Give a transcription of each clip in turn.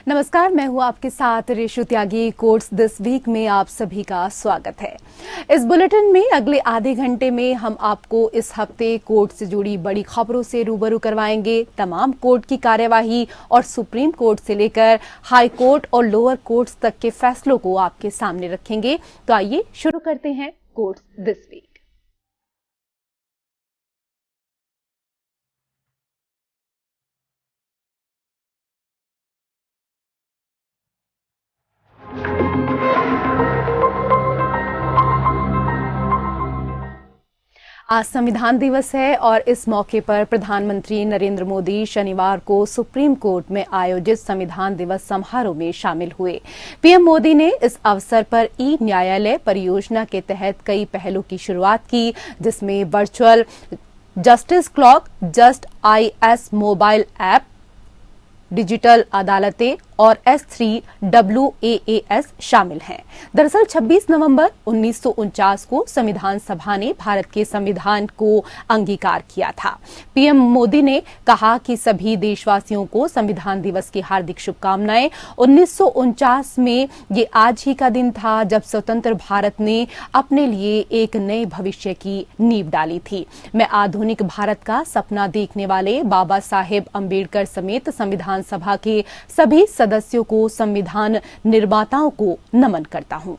नमस्कार, मैं हूं आपके साथ रेशु त्यागी। कोर्ट्स दिस वीक में आप सभी का स्वागत है। इस बुलेटिन में अगले आधे घंटे में हम आपको इस हफ्ते कोर्ट से जुड़ी बड़ी खबरों से रूबरू करवाएंगे। तमाम कोर्ट की कार्यवाही और सुप्रीम कोर्ट से लेकर हाई कोर्ट और लोअर कोर्ट्स तक के फैसलों को आपके सामने रखेंगे। तो आइए शुरू करते हैं कोर्ट्स दिस वीक। आज संविधान दिवस है और इस मौके पर प्रधानमंत्री नरेंद्र मोदी शनिवार को सुप्रीम कोर्ट में आयोजित संविधान दिवस समारोह में शामिल हुए। पीएम मोदी ने इस अवसर पर ई न्यायालय परियोजना के तहत कई पहलों की शुरुआत की, जिसमें virtual justice clock, just IS mobile app, digital अदालतें और S3WAAS शामिल हैं। दरअसल 26 नवंबर 1949 को संविधान सभा ने भारत के संविधान को अंगीकार किया था। पीएम मोदी ने कहा कि सभी देशवासियों को संविधान दिवस की हार्दिक शुभकामनाएं। 1949 में ये आज ही का दिन था जब स्वतंत्र भारत ने अपने लिए एक नए भविष्य की नींव डाली थी। मैं आधुनिक भारत का सपना देखने वाले बाबा साहेब अम्बेडकर समेत संविधान सभा के सभी सदस्यों को, संविधान निर्माताओं को नमन करता हूं।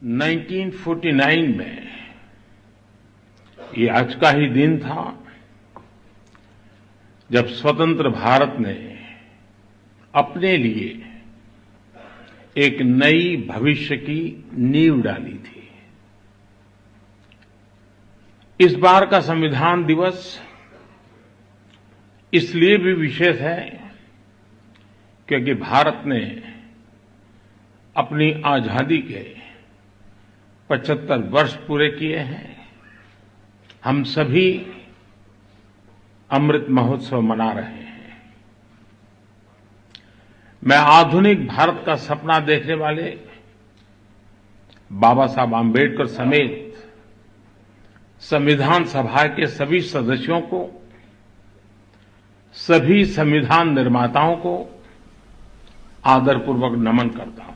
1949 में ये आज का ही दिन था जब स्वतंत्र भारत ने अपने लिए एक नई भविष्य की नींव डाली थी। इस बार का संविधान दिवस इसलिए भी विशेष है क्योंकि भारत ने अपनी आजादी के 75 वर्ष पूरे किए हैं। हम सभी अमृत महोत्सव मना रहे हैं। मैं आधुनिक भारत का सपना देखने वाले बाबा साहब आम्बेडकर समेत संविधान सभा के सभी सदस्यों को, सभी संविधान निर्माताओं को आदरपूर्वक नमन करता हूं।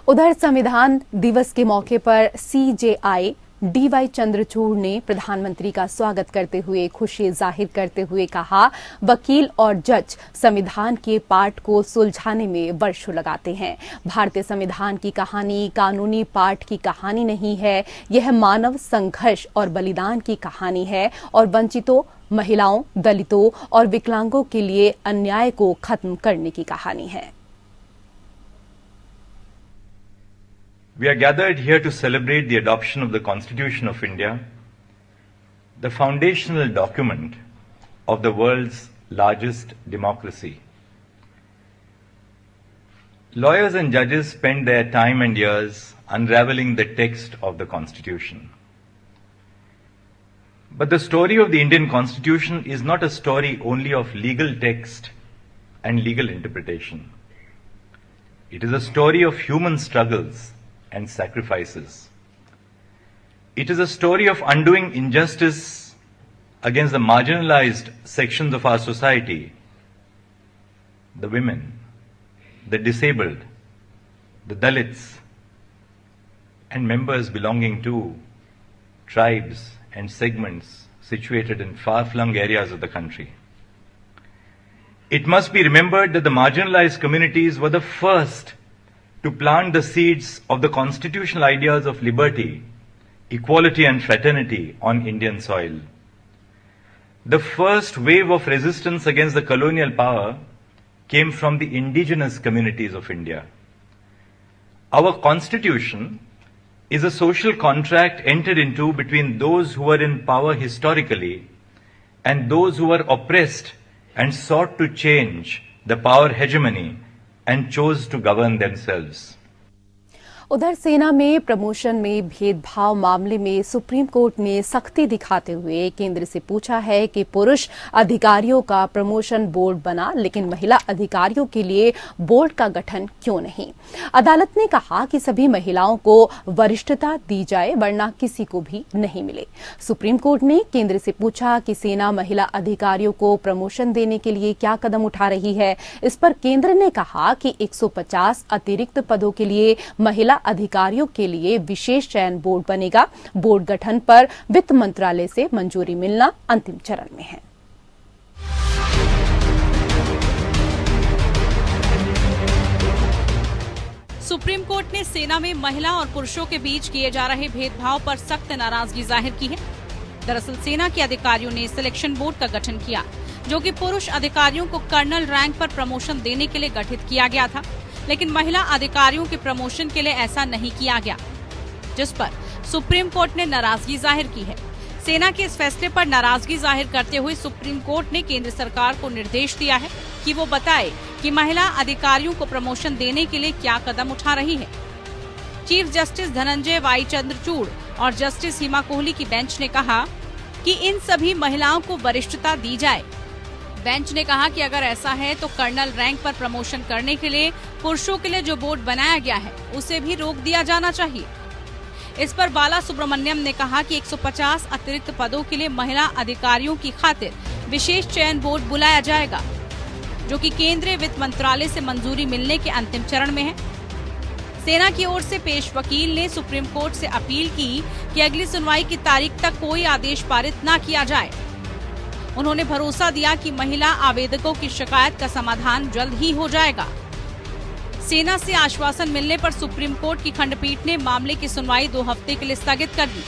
उधर संविधान दिवस के मौके पर CJI DY चंद्रचूड़ ने प्रधानमंत्री का स्वागत करते हुए खुशी जाहिर करते हुए कहा, वकील और जज संविधान के पाठ को सुलझाने में वर्षों लगाते हैं। भारतीय संविधान की कहानी कानूनी पाठ की कहानी नहीं है, यह मानव संघर्ष और बलिदान की कहानी है और वंचितों, महिलाओं, दलितों और विकलांगों के लिए अन्याय को खत्म करने की कहानी है। We are gathered here to celebrate the adoption of the Constitution of India, the foundational document of the world's largest democracy. Lawyers and judges spent their time and years unraveling the text of the Constitution. But the story of the Indian Constitution is not a story only of legal text and legal interpretation. It is a story of human struggles and sacrifices. It is a story of undoing injustice against the marginalized sections of our society, the women, the disabled, the Dalits, and members belonging to tribes and segments situated in far-flung areas of the country. It must be remembered that the marginalized communities were the first to plant the seeds of the constitutional ideas of liberty, equality and fraternity on Indian soil. The first wave of resistance against the colonial power came from the indigenous communities of India. Our constitution is a social contract entered into between those who were in power historically and those who were oppressed and sought to change the power hegemony and chose to govern themselves. उधर सेना में promotion में भेदभाव मामले में supreme court ने सख्ती दिखाते हुए केंद्र से पूछा है कि पुरुष अधिकारियों का प्रमोशन बोर्ड बना, लेकिन महिला अधिकारियों के लिए बोर्ड का गठन क्यों नहीं। अदालत ने कहा कि सभी महिलाओं को वरिष्ठता दी जाए, वरना किसी को भी नहीं मिले। सुप्रीम कोर्ट ने केंद्र से पूछा कि सेना महिला अधिकारियों को प्रमोशन देने के लिए क्या कदम उठा रही है। इस पर केंद्र ने कहा कि 150 अतिरिक्त पदों के लिए महिला अधिकारियों के लिए विशेष चयन बोर्ड बनेगा। बोर्ड गठन पर वित्त मंत्रालय से मंजूरी मिलना अंतिम चरण में है। सुप्रीम कोर्ट ने सेना में महिला और पुरुषों के बीच किए जा रहे भेदभाव पर सख्त नाराजगी जाहिर की है। दरअसल सेना के अधिकारियों ने सिलेक्शन बोर्ड का गठन किया, जो कि पुरुष अधिकारियों को कर्नल रैंक पर प्रमोशन देने के लिए गठित किया गया था, लेकिन महिला अधिकारियों के प्रमोशन के लिए ऐसा नहीं किया गया, जिस पर सुप्रीम कोर्ट ने नाराजगी जाहिर की है। सेना के इस फैसले पर नाराजगी जाहिर करते हुए सुप्रीम कोर्ट ने केंद्र सरकार को निर्देश दिया है कि वो बताए कि महिला अधिकारियों को प्रमोशन देने के लिए क्या कदम उठा रही है। Chief justice Dhananjaya Y Chandrachud और जस्टिस हिमा कोहली की बेंच ने कहा कि इन सभी महिलाओं को वरिष्ठता दी जाए। बेंच ने कहा कि अगर ऐसा है तो कर्नल रैंक पर प्रमोशन करने के लिए पुरुषों के लिए जो बोर्ड बनाया गया है उसे भी रोक दिया जाना चाहिए। इस पर बाला सुब्रमण्यम ने कहा कि 150 अतिरिक्त पदों के लिए महिला अधिकारियों की खातिर विशेष चयन बोर्ड बुलाया जाएगा, जो कि केंद्रीय वित्त मंत्रालय से मंजूरी मिलने के अंतिम चरण में है। सेना की ओर से पेश वकील ने सुप्रीम कोर्ट से अपील की कि अगली सुनवाई की तारीख तक कोई आदेश पारित न किया जाए। उन्होंने भरोसा दिया कि महिला आवेदकों की शिकायत का समाधान जल्द ही हो जाएगा। सेना से आश्वासन मिलने पर सुप्रीम कोर्ट की खंडपीठ ने मामले की सुनवाई 2 हफ्ते के लिए स्थगित कर दी।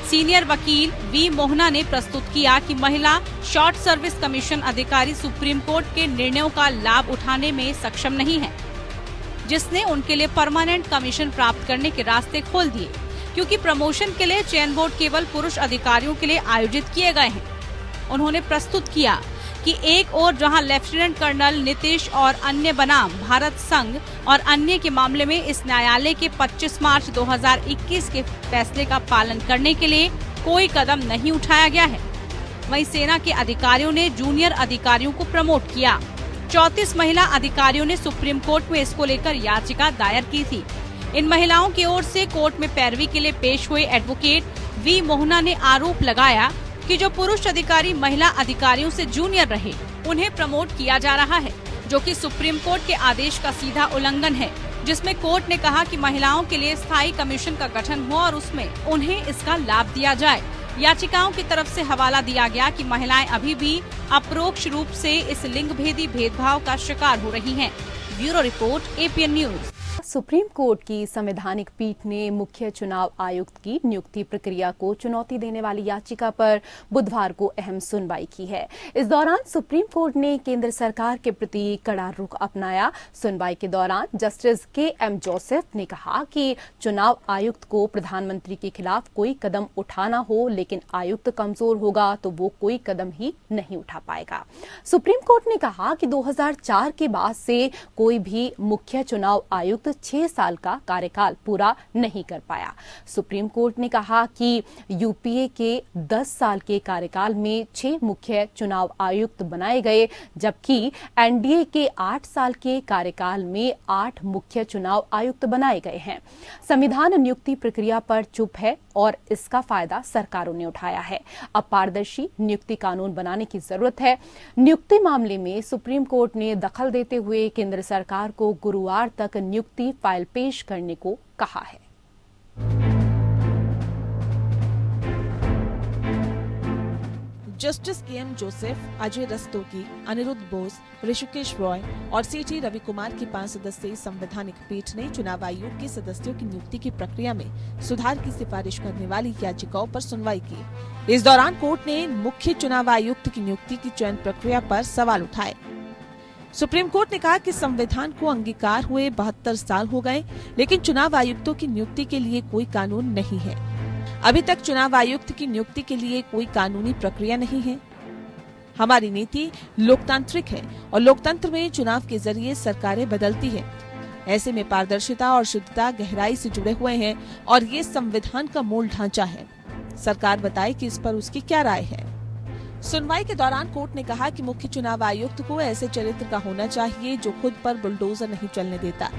सीनियर वकील वी मोहना ने प्रस्तुत किया कि महिला शॉर्ट सर्विस कमीशन अधिकारी सुप्रीम कोर्ट के निर्णयों का लाभ उठाने में सक्षम नहीं है, जिसने उनके लिए परमानेंट कमीशन प्राप्त करने के रास्ते खोल दिए, क्योंकि प्रमोशन के लिए चयन बोर्ड केवल पुरुष अधिकारियों के लिए आयोजित किए गए हैं। उन्होंने प्रस्तुत किया कि एक ओर जहां लेफ्टिनेंट कर्नल नीतीश और अन्य बनाम भारत संघ और अन्य के मामले में इस न्यायालय के 25 मार्च 2021 के फैसले का पालन करने के लिए कोई कदम नहीं उठाया गया है, वहीं सेना के अधिकारियों ने जूनियर अधिकारियों को प्रमोट किया। 34 महिला अधिकारियों ने सुप्रीम कोर्ट में इसको लेकर याचिका दायर की थी। इन महिलाओं की ओर से कोर्ट में पैरवी के लिए पेश हुए एडवोकेट वी मोहना ने आरोप लगाया कि जो पुरुष अधिकारी महिला अधिकारियों से जूनियर रहे उन्हें प्रमोट किया जा रहा है, जो कि सुप्रीम कोर्ट के आदेश का सीधा उल्लंघन है, जिसमें कोर्ट ने कहा कि महिलाओं के लिए स्थायी कमीशन का गठन हो और उसमें उन्हें इसका लाभ दिया जाए। याचिकाओं की तरफ से हवाला दिया गया कि महिलाएं अभी भी अपरोक्ष रूप से इस लिंग भेदी भेदभाव का शिकार हो रही हैं। Bureau report, APN news. Supreme court की संवैधानिक पीठ ने मुख्य चुनाव आयुक्त की नियुक्ति प्रक्रिया को चुनौती देने वाली याचिका पर बुधवार को अहम सुनवाई की है। इस दौरान सुप्रीम कोर्ट ने केंद्र सरकार के प्रति कड़ा रुख अपनाया। सुनवाई के दौरान जस्टिस के.एम. जोसेफ ने कहा कि चुनाव आयुक्त को प्रधानमंत्री के खिलाफ कोई कदम उठाना हो, लेकिन आयुक्त कमजोर होगा तो वो कोई कदम ही नहीं उठा पाएगा। सुप्रीम कोर्ट ने कहा कि 2004 के बाद से कोई भी मुख्य चुनाव आयुक्त 6 साल का कार्यकाल पूरा नहीं कर पाया। सुप्रीम कोर्ट ने कहा कि यूपीए के 10 साल के कार्यकाल में 6 मुख्य चुनाव आयुक्त बनाए गए, जबकि एनडीए के 8 साल के कार्यकाल में 8 मुख्य चुनाव आयुक्त बनाए गए हैं। संविधान नियुक्ति प्रक्रिया पर चुप है और इसका फायदा सरकारों ने उठाया है। अब पारदर्शी नियुक्ति कानून बनाने की जरूरत है। नियुक्ति मामले में सुप्रीम कोर्ट ने दखल देते हुए केंद्र सरकार को गुरुवार तक नियुक्ति फाइल पेश करने को कहा है। Justice K M. Joseph, Ajay Rastogi, Aniruddha Bose, Hrishikesh Roy और सी.टी. रविकुमार की 5 सदस्यीय संवैधानिक पीठ ने चुनाव आयोग के सदस्यों की नियुक्ति की प्रक्रिया में सुधार की सिफारिश करने वाली याचिकाओं पर सुनवाई की। इस दौरान कोर्ट ने मुख्य चुनाव आयुक्त की नियुक्ति की चयन प्रक्रिया पर सवाल उठाए। सुप्रीम कोर्ट ने कहा कि संविधान को अंगीकार हुए 72 साल हो गए, लेकिन चुनाव आयुक्तों की नियुक्ति के लिए कोई कानून नहीं है। अभी तक चुनाव आयुक्त की नियुक्ति के लिए कोई कानूनी प्रक्रिया नहीं है। हमारी नीति लोकतांत्रिक है और लोकतंत्र में चुनाव के जरिए सरकारें बदलती है। ऐसे में पारदर्शिता और शुद्धता गहराई से जुड़े हुए हैं और ये संविधान का मूल ढांचा है। सरकार बताए कि इस पर उसकी क्या राय है। सुनवाई के दौरान कोर्ट ने कहा कि मुख्य चुनाव आयुक्त को ऐसे चरित्र का होना चाहिए जो खुद पर बुलडोजर नहीं चलने देता।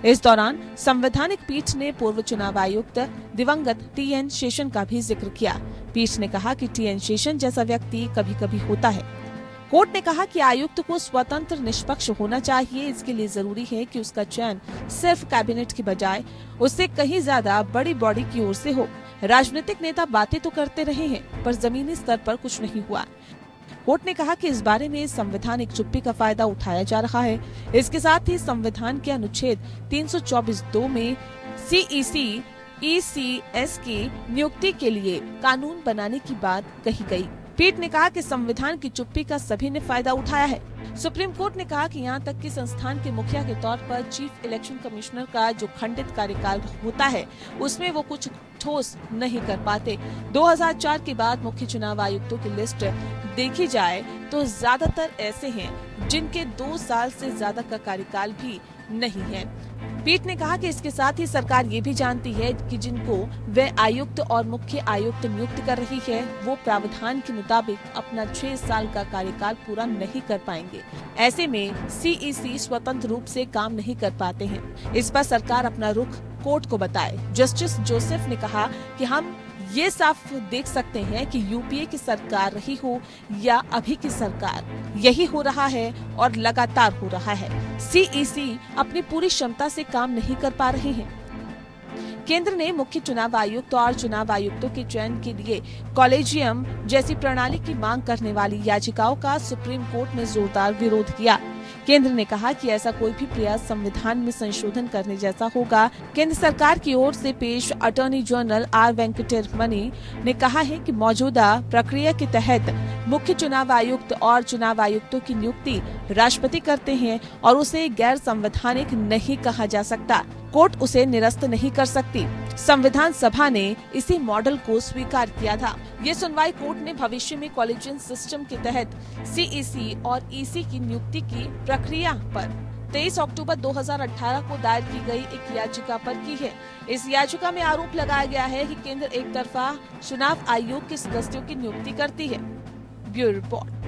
इस दौरान संवैधानिक पीठ ने पूर्व चुनाव आयुक्त दिवंगत टी.एन. शेषन का भी जिक्र किया। पीठ ने कहा कि टी.एन. शेषन जैसा व्यक्ति कभी कभी होता है। कोर्ट ने कहा कि आयुक्त को स्वतंत्र निष्पक्ष होना चाहिए। इसके लिए जरूरी है कि उसका चयन सिर्फ कैबिनेट की बजाय उससे कहीं ज्यादा बड़ी बॉडी की ओर से हो। राजनीतिक नेता बातें तो करते रहे हैं पर जमीनी स्तर पर कुछ नहीं हुआ। कोर्ट ने कहा कि इस बारे में संवैधानिक चुप्पी का फायदा उठाया जा रहा है। इसके साथ ही संविधान के अनुच्छेद 324(2) में सीईसी ईसीएस की नियुक्ति के लिए कानून बनाने की बात कही गई। पीठ ने कहा कि संविधान की चुप्पी का सभी ने फायदा उठाया है। सुप्रीम कोर्ट ने कहा कि यहाँ तक कि संस्थान के मुखिया के तौर पर चीफ इलेक्शन कमिश्नर का जो खंडित कार्यकाल होता है उसमें वो कुछ ठोस नहीं कर पाते। 2004 के बाद मुख्य चुनाव आयुक्तों की लिस्ट देखी जाए तो ज्यादातर ऐसे हैं जिनके 2 साल से ज्यादा का कार्यकाल भी नहीं है। पीठ ने कहा कि इसके साथ ही सरकार ये भी जानती है कि जिनको वे आयुक्त और मुख्य आयुक्त नियुक्त कर रही है वो प्रावधान के मुताबिक अपना 6 साल का कार्यकाल पूरा नहीं कर पाएंगे। ऐसे में सीईसी स्वतंत्र रूप से काम नहीं कर पाते हैं। इस पर सरकार अपना रुख कोर्ट को बताए। जस्टिस जोसेफ ने कहा कि हम ये साफ देख सकते हैं कि यूपीए की सरकार रही हो या अभी की सरकार, यही हो रहा है और लगातार हो रहा है। सीईसी अपनी पूरी क्षमता से काम नहीं कर पा रहे हैं। केंद्र ने मुख्य चुनाव आयुक्त और चुनाव आयुक्तों के चयन के लिए कॉलेजियम जैसी प्रणाली की मांग करने वाली याचिकाओं का सुप्रीम कोर्ट ने जोरदार विरोध किया। केंद्र ने कहा कि ऐसा कोई भी प्रयास संविधान में संशोधन करने जैसा होगा। केंद्र सरकार की ओर से पेश अटॉर्नी जनरल आर वेंकटरमणि ने कहा है कि मौजूदा प्रक्रिया के तहत मुख्य चुनाव आयुक्त और चुनाव आयुक्तों की नियुक्ति राष्ट्रपति करते हैं और उसे गैर संवैधानिक नहीं कहा जा सकता। कोर्ट उसे निरस्त नहीं कर सकती। संविधान सभा ने इसी मॉडल को स्वीकार किया था। ये सुनवाई कोर्ट ने भविष्य में कॉलेजियन सिस्टम के तहत सीईसी और ईसी की नियुक्ति की प्रक्रिया पर 23 अक्टूबर 2018 को दायर की गई एक याचिका पर की है। इस याचिका में आरोप लगाया गया है कि केंद्र एक तरफा चुनाव आयोग के सदस्यों की नियुक्ति करती है। Bureau report.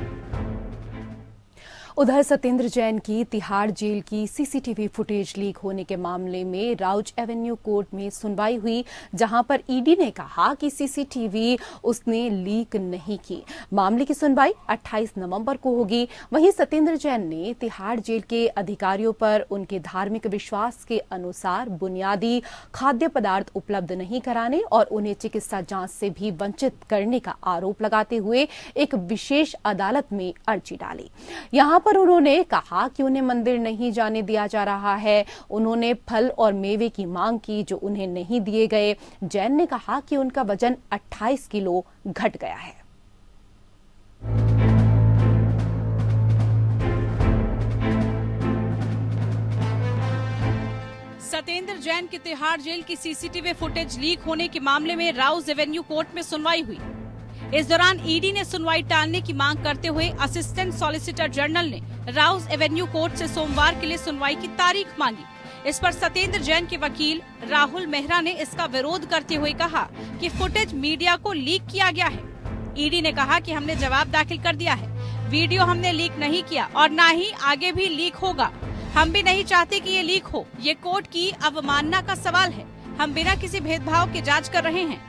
उधर सत्येंद्र जैन की तिहाड़ जेल की सीसीटीवी फुटेज लीक होने के मामले में राउज एवेन्यू कोर्ट में सुनवाई हुई, जहां पर ईडी ने कहा कि सीसीटीवी उसने लीक नहीं की। मामले की सुनवाई 28 नवंबर को होगी। वहीं सत्येंद्र जैन ने तिहाड़ जेल के अधिकारियों पर उनके धार्मिक विश्वास के अनुसार बुनियादी खाद्य पदार्थ उपलब्ध नहीं कराने और उन्हें चिकित्सा जांच से भी वंचित करने का आरोप लगाते हुए एक विशेष अदालत में अर्जी डाली। यहां पर उन्होंने कहा कि उन्हें मंदिर नहीं जाने दिया जा रहा है। उन्होंने फल और मेवे की मांग की जो उन्हें नहीं दिए गए। जैन ने कहा कि उनका वजन 28 किलो घट गया है। सत्येंद्र जैन की तिहाड़ जेल की सीसीटीवी फुटेज लीक होने के मामले में राउज एवेन्यू कोर्ट में सुनवाई हुई। इस दौरान ईडी ने सुनवाई टालने की मांग करते हुए असिस्टेंट सॉलिसिटर जनरल ने राउज एवेन्यू कोर्ट से सोमवार के लिए सुनवाई की तारीख मांगी। इस पर सत्येंद्र जैन के वकील राहुल मेहरा ने इसका विरोध करते हुए कहा कि फुटेज मीडिया को लीक किया गया है। ईडी ने कहा कि हमने जवाब दाखिल कर दिया है, वीडियो हमने लीक नहीं किया और न ही आगे भी लीक होगा। हम भी नहीं चाहते कि ये लीक हो। ये कोर्ट की अवमानना का सवाल है। हम बिना किसी भेदभाव के जांच कर रहे हैं।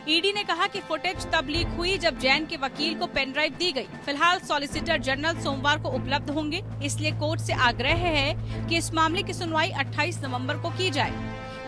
ईडी ने कहा कि फुटेज तब लीक हुई जब जैन के वकील को पेन ड्राइव दी गई। फिलहाल सॉलिसिटर जनरल सोमवार को उपलब्ध होंगे, इसलिए कोर्ट से आग्रह है कि इस मामले की सुनवाई 28 नवंबर को की जाए।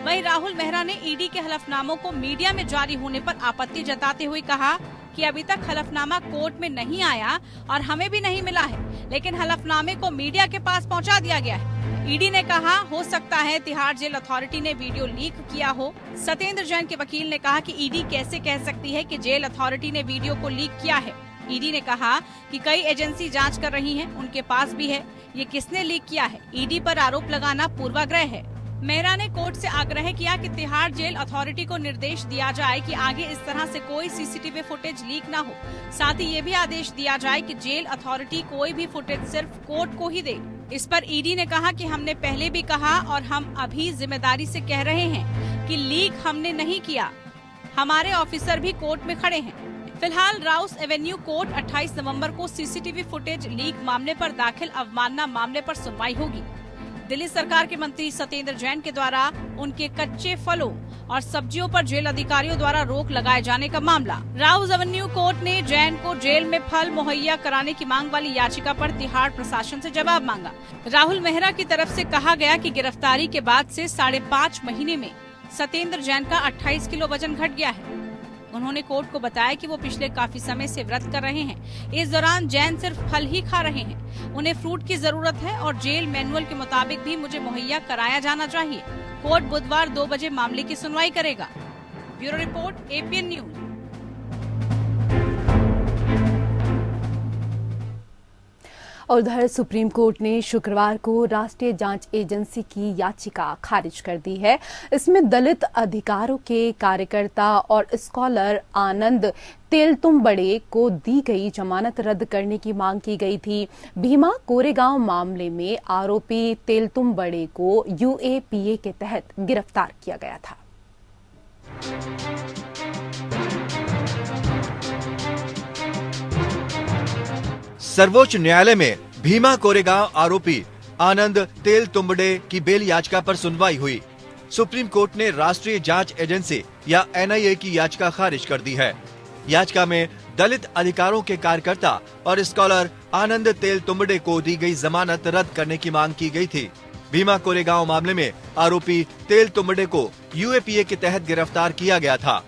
वहीं राहुल मेहरा ने ईडी के हलफनामों को मीडिया में जारी होने पर आपत्ति जताते हुए कहा कि अभी तक हलफनामा कोर्ट में नहीं आया और हमें भी नहीं मिला है, लेकिन हलफनामे को मीडिया के पास पहुंचा दिया गया है। ईडी ने कहा हो सकता है तिहाड़ जेल अथॉरिटी ने वीडियो लीक किया हो। सत्येंद्र जैन के वकील ने कहा कि ईडी कैसे कह सकती है कि जेल अथॉरिटी ने वीडियो को लीक किया है। ईडी ने कहा कि कई एजेंसी जांच कर रही हैं, उनके पास भी है। ये किसने लीक किया है? ईडी पर आरोप लगाना पूर्वाग्रह है। मेहरा ने कोर्ट से आग्रह किया कि तिहाड़ जेल अथॉरिटी को निर्देश दिया जाए कि आगे इस तरह से कोई सीसीटीवी फुटेज लीक न हो। साथ ही ये भी आदेश दिया जाए कि जेल अथॉरिटी कोई भी फुटेज सिर्फ कोर्ट को ही दे। इस पर ईडी ने कहा कि हमने पहले भी कहा और हम अभी जिम्मेदारी से कह रहे हैं कि लीक हमने नहीं किया। हमारे ऑफिसर भी कोर्ट में खड़े हैं। फिलहाल राउस एवेन्यू कोर्ट 28 नवंबर को सीसीटीवी फुटेज लीक मामले पर दाखिल अवमानना मामले पर सुनवाई होगी। दिल्ली सरकार के मंत्री सत्येंद्र जैन के द्वारा उनके कच्चे फलों और सब्जियों पर जेल अधिकारियों द्वारा रोक लगाए जाने का मामला। राउस एवेन्यू कोर्ट ने जैन को जेल में फल मुहैया कराने की मांग वाली याचिका पर तिहाड़ प्रशासन से जवाब मांगा। राहुल मेहरा की तरफ से कहा गया कि गिरफ्तारी के बाद से 5.5 महीने में सत्येंद्र जैन का 28 किलो वजन घट गया है। उन्होंने कोर्ट को बताया कि वो पिछले काफी समय से व्रत कर रहे हैं। इस दौरान जैन सिर्फ फल ही खा रहे हैं। उन्हें फ्रूट की जरूरत है और जेल मैनुअल के मुताबिक भी मुझे मुहैया कराया जाना चाहिए। कोर्ट बुधवार 2 बजे मामले की सुनवाई करेगा। Bureau report, APN news. उधर सुप्रीम कोर्ट ने शुक्रवार को राष्ट्रीय जांच एजेंसी की याचिका खारिज कर दी है। इसमें दलित अधिकारों के कार्यकर्ता और स्कॉलर आनंद तेलतुंबड़े को दी गई जमानत रद्द करने की मांग की गई थी। भीमा कोरेगांव मामले में आरोपी तेलतुंबड़े को UAPA के तहत गिरफ्तार किया गया था। सर्वोच्च न्यायालय में भीमा कोरेगांव आरोपी आनंद तेलतुंबड़े की बेल याचिका पर सुनवाई हुई। सुप्रीम कोर्ट ने राष्ट्रीय जांच एजेंसी या NIA की याचिका खारिज कर दी है। याचिका में दलित अधिकारों के कार्यकर्ता और स्कॉलर आनंद तेलतुंबड़े को दी गई जमानत रद्द करने की मांग की गई थी। भीमा कोरेगांव मामले में आरोपी तेलतुंबड़े को UAPA के तहत गिरफ्तार किया गया था।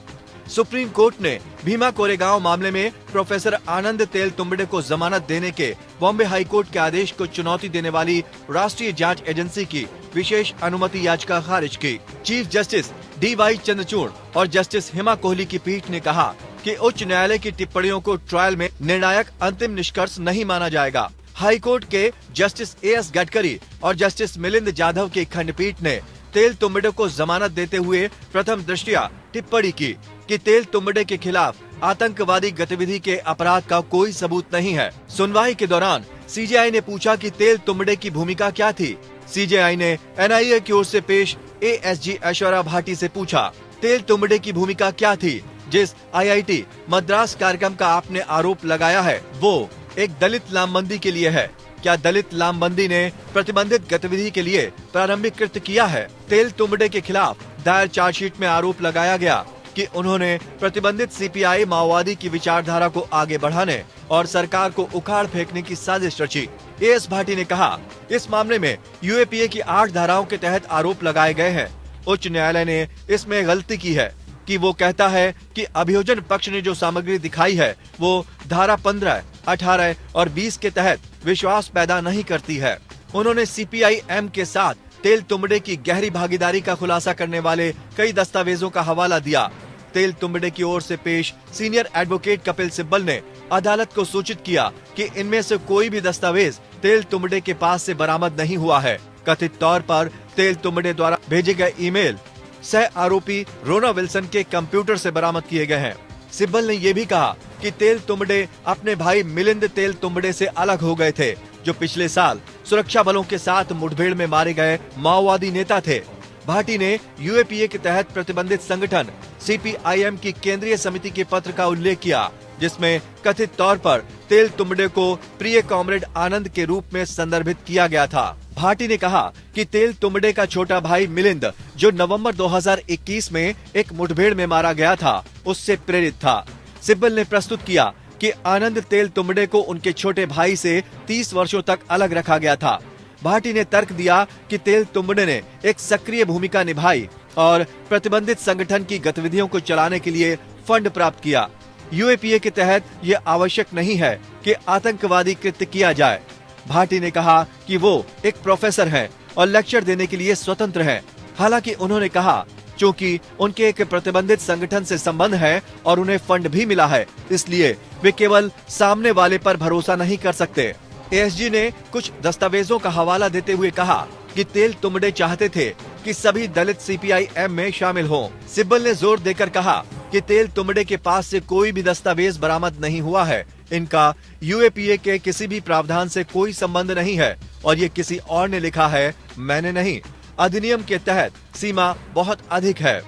सुप्रीम कोर्ट ने भीमा कोरेगांव मामले में प्रोफेसर आनंद तेलतुंबड़े को जमानत देने के बॉम्बे हाई कोर्ट के आदेश को चुनौती देने वाली राष्ट्रीय जांच एजेंसी की विशेष अनुमति याचिका खारिज की। चीफ जस्टिस DY चंद्रचूड़ और जस्टिस हेमा कोहली की पीठ ने कहा कि उच्च न्यायालय की टिप्पणियों को ट्रायल में निर्णायक अंतिम निष्कर्ष नहीं माना जाएगा। हाई कोर्ट के जस्टिस AS गडकरी और जस्टिस मिलिंद जाधव की खंडपीठ ने तेलतुंबड़े को जमानत देते हुए प्रथम दृष्टया टिप्पणी की कि तेलतुंबड़े के खिलाफ आतंकवादी गतिविधि के अपराध का कोई सबूत नहीं है। सुनवाई के दौरान CJI ने पूछा कि तेलतुंबड़े की भूमिका क्या थी। CJI ने NIA की ओर से पेश ASG ऐश्वर्या भाटी से पूछा, तेलतुंबड़े की भूमिका क्या थी जिस IIT मद्रास कार्यक्रम का आपने आरोप लगाया है वो एक दलित लामबंदी के लिए है। क्या दलित लामबंदी ने प्रतिबंधित गतिविधि के लिए प्रारंभिक कृत्य किया है? तेलतुंबड़े के खिलाफ दायर चार्जशीट में आरोप लगाया गया कि उन्होंने प्रतिबंधित CPI माओवादी की विचारधारा को आगे बढ़ाने और सरकार को उखाड़ फेंकने की साजिश रची। AS भाटी ने कहा, इस मामले में UAPA की 8 धाराओं के तहत आरोप लगाए गए हैं। उच्च न्यायालय ने इसमें गलती की है कि वो कहता है कि अभियोजन पक्ष ने जो सामग्री दिखाई है वो धारा 15, 18 और 20 के तहत विश्वास पैदा नहीं करती है। उन्होंने CPI-M के साथ तेलतुंबड़े की गहरी भागीदारी का खुलासा करने वाले कई दस्तावेजों का हवाला दिया। तेलतुंबड़े की ओर से पेश सीनियर एडवोकेट कपिल सिब्बल ने अदालत को सूचित किया कि इनमें से कोई भी दस्तावेज तेलतुंबड़े के पास से बरामद नहीं हुआ है। कथित तौर पर तेलतुंबड़े द्वारा भेजे गए ईमेल सह आरोपी रोना विल्सन के कंप्यूटर से बरामद किए गए हैं। सिब्बल ने यह भी कहा कि तेलतुंबड़े अपने भाई मिलिंद तेलतुंबड़े से अलग हो गए थे, जो पिछले साल सुरक्षा बलों के साथ मुठभेड़ में मारे गए माओवादी नेता थे। भाटी ने UAPA के तहत प्रतिबंधित संगठन CPI-M की केंद्रीय समिति के पत्र का उल्लेख किया, जिसमें कथित तौर पर तेलतुंबड़े को प्रिय कॉमरेड आनंद के रूप में संदर्भित किया गया था। भाटी ने कहा कि तेलतुंबड़े का छोटा भाई मिलिंद, जो नवंबर 2021 में एक मुठभेड़ में मारा गया था, उससे प्रेरित था। सिब्बल ने प्रस्तुत किया कि आनंद तेलतुंबड़े को उनके छोटे भाई से 30 वर्षों तक अलग रखा गया था। भाटी ने तर्क दिया कि तेलतुंबड़े ने एक सक्रिय भूमिका निभाई और प्रतिबंधित संगठन की गतिविधियों को चलाने के लिए फंड प्राप्त किया। UAPA के तहत ये आवश्यक नहीं है कि आतंकवादी कृत्य किया जाए। भाटी ने कहा कि वो एक प्रोफेसर हैं और लेक्चर देने के लिए स्वतंत्र हैं। हालांकि उन्होंने कहा, क्योंकि उनके एक प्रतिबंधित संगठन से संबंध है और उन्हें फंड भी मिला है, इसलिए वे केवल सामने वाले पर भरोसा नहीं कर सकते। ASG ने कुछ दस्तावेजों का हवाला देते हुए कहा कि तेलतुंबड़े चाहते थे कि सभी दलित CPI-M में शामिल हों। सिब्बल ने जोर देकर कहा कि तेलतुंबड़े के पास से कोई भी दस्तावेज बरामद नहीं हुआ है, इनका यूएपीए के किसी भी प्रावधान से कोई संबंध नहीं है और ये किसी और ने लिखा है, मैंने नहीं। अधिनियम के तहत सीमा बहुत अधिक है।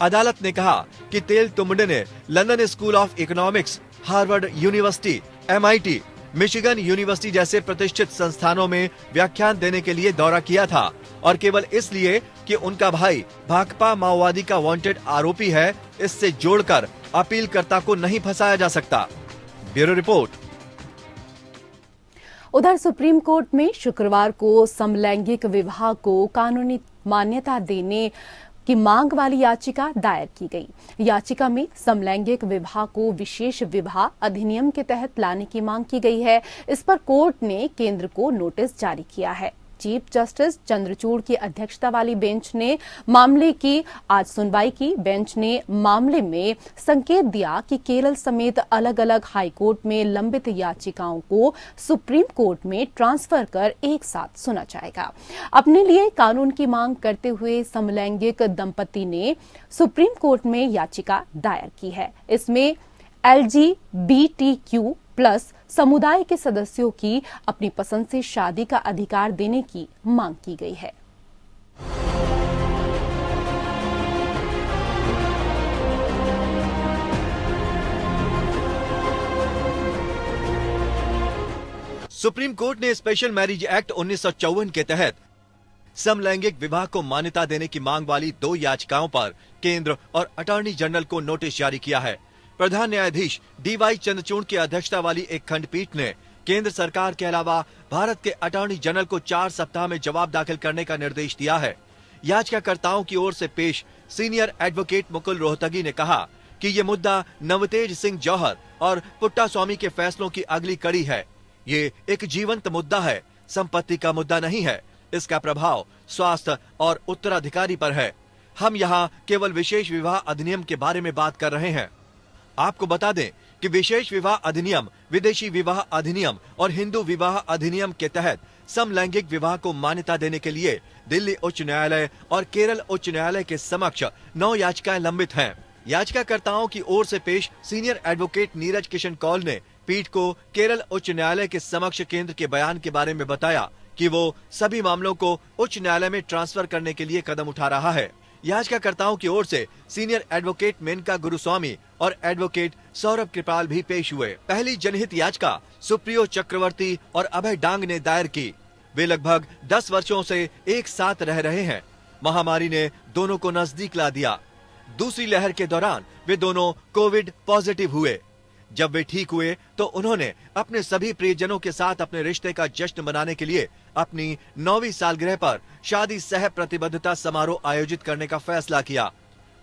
अदालत ने कहा कि तेल तुंबडे ने London school of economics, Harvard university, MIT, Michigan university जैसे प्रतिष्ठित संस्थानों में व्याख्यान देने के लिए दौरा किया था और केवल इसलिए कि उनका भाई भाकपा माओवादी का वांटेड आरोपी है, इससे जोड़कर अपीलकर्ता को नहीं फंसाया जा सकता। Bureau report. उधर सुप्रीम कोर्ट में शुक्रवार को समलैंगिक विवाह को कानूनी मान्यता देने की मांग वाली याचिका दायर की गई। याचिका में समलैंगिक विवाह को विशेष विवाह अधिनियम के तहत लाने की मांग की गई है। इस पर कोर्ट ने केंद्र को नोटिस जारी किया है। चीफ जस्टिस चंद्रचूड़ की अध्यक्षता वाली बेंच ने मामले की आज सुनवाई की। बेंच ने मामले में संकेत दिया कि केरल समेत अलग अलग हाईकोर्ट में लंबित याचिकाओं को सुप्रीम कोर्ट में ट्रांसफर कर एक साथ सुना जाएगा। अपने लिए कानून की मांग करते हुए समलैंगिक दंपति ने सुप्रीम कोर्ट में याचिका दायर की है। इसमें LGBTQ+ समुदाय के सदस्यों की अपनी पसंद से शादी का अधिकार देने की मांग की गई है। सुप्रीम कोर्ट ने स्पेशल मैरिज एक्ट 1954 के तहत समलैंगिक विवाह को मान्यता देने की मांग वाली 2 याचिकाओं पर केंद्र और अटॉर्नी जनरल को नोटिस जारी किया है। प्रधान न्यायाधीश DY चंद्रचूड़ की अध्यक्षता वाली एक खंडपीठ ने केंद्र सरकार के अलावा भारत के अटॉर्नी जनरल को 4 सप्ताह में जवाब दाखिल करने का निर्देश दिया है। याचिकाकर्ताओं की ओर से पेश सीनियर एडवोकेट मुकुल रोहतगी ने कहा कि ये मुद्दा नवतेज सिंह जौहर और पुट्टास्वामी के फैसलों की अगली कड़ी है। ये एक जीवंत मुद्दा है, संपत्ति का मुद्दा नहीं है। इसका प्रभाव स्वास्थ्य और उत्तराधिकारी पर है। हम यहाँ केवल विशेष विवाह अधिनियम के बारे में बात कर रहे हैं। आपको बता दें कि विशेष विवाह अधिनियम, विदेशी विवाह अधिनियम और हिंदू विवाह अधिनियम के तहत समलैंगिक विवाह को मान्यता देने के लिए दिल्ली उच्च न्यायालय और केरल उच्च न्यायालय के समक्ष 9 याचिकाएं लंबित हैं। याचिकाकर्ताओं की ओर से पेश सीनियर एडवोकेट नीरज किशन कौल ने पीठ को केरल उच्च न्यायालय के समक्ष केंद्र के बयान के बारे में बताया कि वो सभी मामलों को उच्च न्यायालय में ट्रांसफर करने के लिए कदम उठा रहा है। याचिकाकर्ताओं की ओर से सीनियर एडवोकेट मेनका गुरुस्वामी और एडवोकेट सौरभ कृपाल भी पेश हुए। पहली जनहित याचिका सुप्रियो चक्रवर्ती और अभय डांग ने दायर की। वे लगभग 10 वर्षों से एक साथ रह रहे हैं। महामारी ने दोनों को नजदीक ला दिया। दूसरी लहर के दौरान वे दोनों कोविड पॉजिटिव हुए। जब वे ठीक हुए तो उन्होंने अपने सभी प्रियजनों के साथ अपने रिश्ते का जश्न मनाने के लिए अपनी 9वीं सालगिरह पर शादी सह प्रतिबद्धता समारोह आयोजित करने का फैसला किया।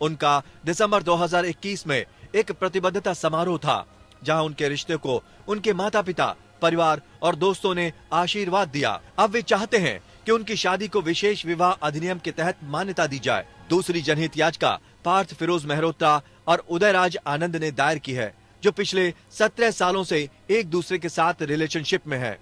उनका दिसंबर 2021 में एक प्रतिबद्धता समारोह था, जहां उनके रिश्ते को उनके माता-पिता, परिवार और दोस्तों ने आशीर्वाद दिया। अब वे चाहते हैं कि उनकी शादी को विशेष विवाह अधिनियम के तहत मान्यता दी जाए। दूसरी जनहित याचिका पार्थ फिरोज मेहरोत्रा और उदयराज आनंद ने दायर की है, जो पिछले 17 सालों से एक दूसरे के साथ रिलेशनशिप में है।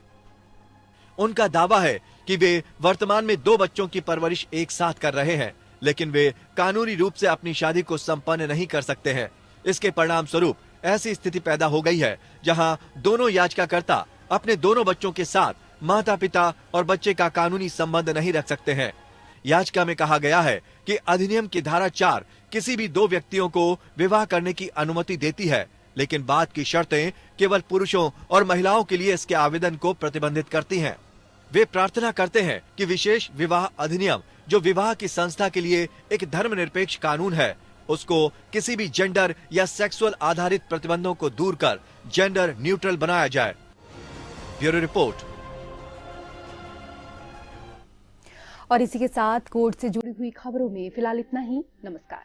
उनका दावा है कि वे वर्तमान में 2 बच्चों की परवरिश एक साथ कर रहे हैं, लेकिन वे कानूनी रूप से अपनी शादी को संपन्न नहीं कर सकते हैं। इसके परिणाम स्वरूप ऐसी स्थिति पैदा हो गई है जहां दोनों याचिकाकर्ता अपने दोनों बच्चों के साथ माता पिता और बच्चे का कानूनी संबंध नहीं रख सकते हैं। याचिका में कहा गया है कि अधिनियम की धारा 4 किसी भी 2 व्यक्तियों को विवाह करने की अनुमति देती है, लेकिन बाद की शर्तें केवल पुरुषों और महिलाओं के लिए इसके आवेदन को प्रतिबंधित करती हैं। वे प्रार्थना करते हैं कि विशेष विवाह अधिनियम, जो विवाह की संस्था के लिए एक धर्मनिरपेक्ष कानून है, उसको किसी भी जेंडर या सेक्सुअल आधारित प्रतिबंधों को दूर कर जेंडर न्यूट्रल बनाया जाए। Bureau report. और इसी के साथ कोर्ट से जुड़ी हुई खबरों में फिलहाल इतना ही। नमस्कार।